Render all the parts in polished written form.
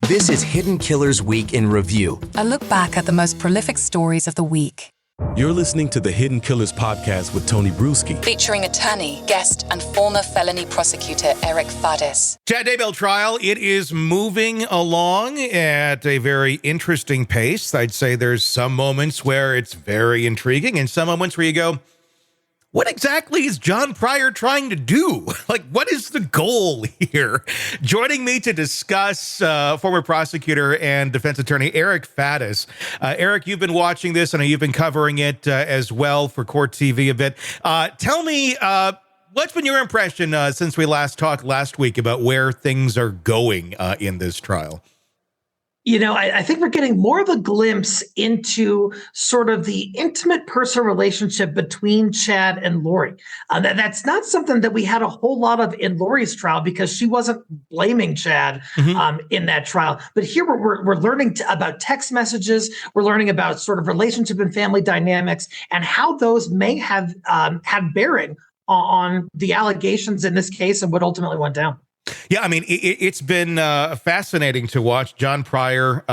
This is Hidden Killers Week in Review. A look back at the most prolific stories of the week. You're listening to the Hidden Killers podcast with Tony Brueski. Featuring attorney, guest, and former felony prosecutor Eric Fadis. Chad Daybell trial, it is moving along at a very interesting pace. I'd say there's some moments where it's very intriguing and some moments where you go, what exactly is John Pryor trying to do? Like, what is the goal here? Joining me to discuss former prosecutor and defense attorney Eric Fadis. Eric, you've been watching this. I know you've been covering it as well for Court TV a bit. Tell me, what's been your impression since we last talked last week about where things are going in this trial? You know, I think we're getting more of a glimpse into sort of the intimate personal relationship between Chad and Lori. That's not something that we had a whole lot of in Lori's trial because she wasn't blaming Chad in that trial. But here we're learning about text messages. We're learning about sort of relationship and family dynamics and how those may have bearing on the allegations in this case and what ultimately went down. Yeah, I mean, it's been fascinating to watch John Pryor.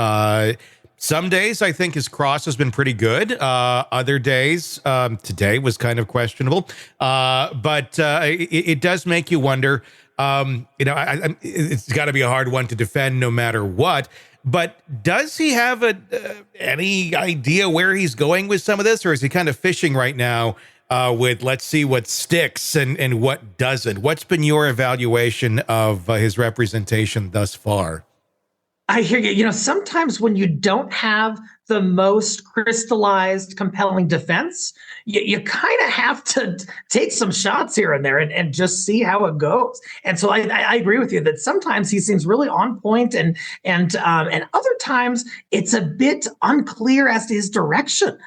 Some days I think his cross has been pretty good. Other days, today was kind of questionable. But it does make you wonder, it's got to be a hard one to defend no matter what. But does he have any idea where he's going with some of this? Or is he kind of fishing right now? With let's see what sticks and what doesn't. What's been your evaluation of his representation thus far? I hear you. You know, sometimes when you don't have the most crystallized, compelling defense, you kind of have to take some shots here and there and just see how it goes. And so I agree with you that sometimes he seems really on point and other times it's a bit unclear as to his direction.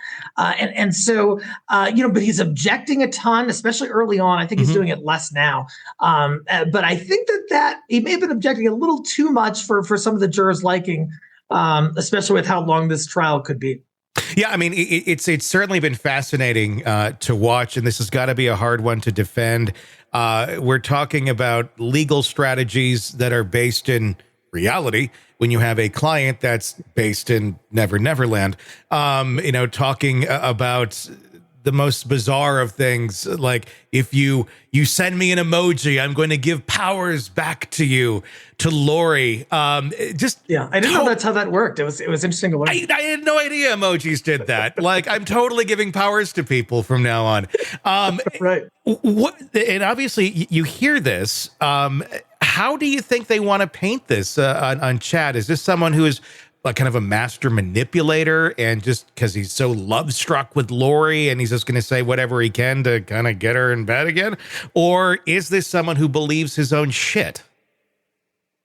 So but he's objecting a ton, especially early on. I think he's doing it less now. But I think that he may have been objecting a little too much for some of the jurors' liking, especially with how long this trial could be. Yeah, I mean, it's certainly been fascinating to watch, and this has got to be a hard one to defend. We're talking about legal strategies that are based in reality when you have a client that's based in Never Neverland, talking about the most bizarre of things, like if you send me an emoji, I'm going to give powers back to you, to Lori. I didn't know that's how that worked. It was interesting to learn. I had no idea emojis did that. Like, I'm totally giving powers to people from now on. Right. And obviously you hear this. How do you think they want to paint this on Chad? Is this someone who is like kind of a master manipulator and just because he's so love struck with Lori and he's just going to say whatever he can to kind of get her in bed again? Or is this someone who believes his own shit?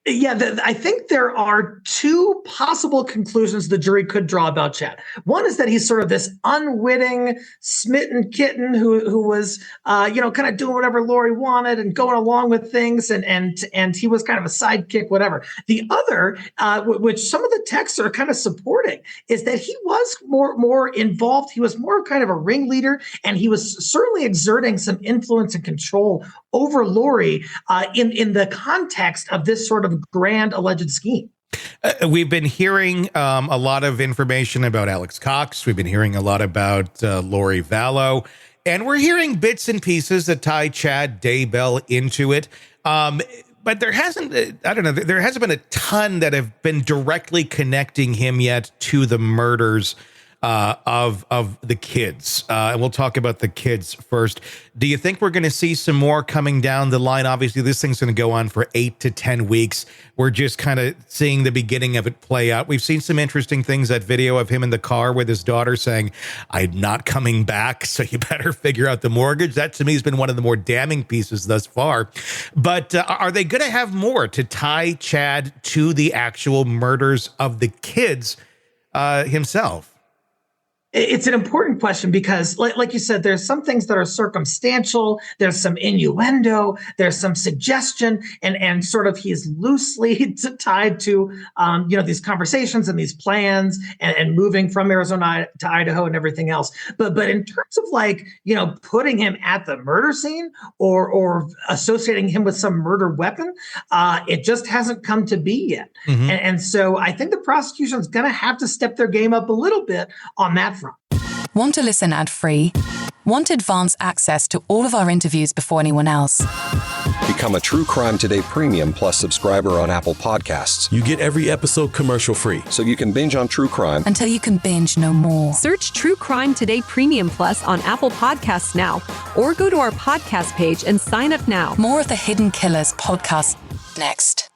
Yeah, I think there are two possible conclusions the jury could draw about Chad. One is that he's sort of this unwitting, smitten kitten who was, kind of doing whatever Lori wanted and going along with things, and he was kind of a sidekick, whatever. The other, which some of the texts are kind of supporting, is that he was more involved. He was more kind of a ringleader, and he was certainly exerting some influence and control over Lori in the context of this sort of grand alleged scheme. We've been hearing a lot of information about Alex Cox. We've been hearing a lot about Lori Vallow, and we're hearing bits and pieces that tie Chad Daybell into it. But there hasn't been a ton that have been directly connecting him yet to the murders of the kids. And we'll talk about the kids first. Do you think we're going to see some more coming down the line? Obviously, this thing's going to go on for 8 to 10 weeks. We're just kind of seeing the beginning of it play out. We've seen some interesting things, that video of him in the car with his daughter saying, I'm not coming back, so you better figure out the mortgage. That, to me, has been one of the more damning pieces thus far. But are they going to have more to tie Chad to the actual murders of the kids himself? It's an important question because, like you said, there's some things that are circumstantial. There's some innuendo. There's some suggestion, and sort of he's loosely tied to, these conversations and these plans and moving from Arizona to Idaho and everything else. But in terms of putting him at the murder scene or associating him with some murder weapon, it just hasn't come to be yet. Mm-hmm. And so I think the prosecution is going to have to step their game up a little bit on that front. Want to listen ad-free? Want advanced access to all of our interviews before anyone else? Become a True Crime Today Premium Plus subscriber on Apple Podcasts. You get every episode commercial-free. So you can binge on true crime until you can binge no more. Search True Crime Today Premium Plus on Apple Podcasts now, or go to our podcast page and sign up now. More of the Hidden Killers podcast next.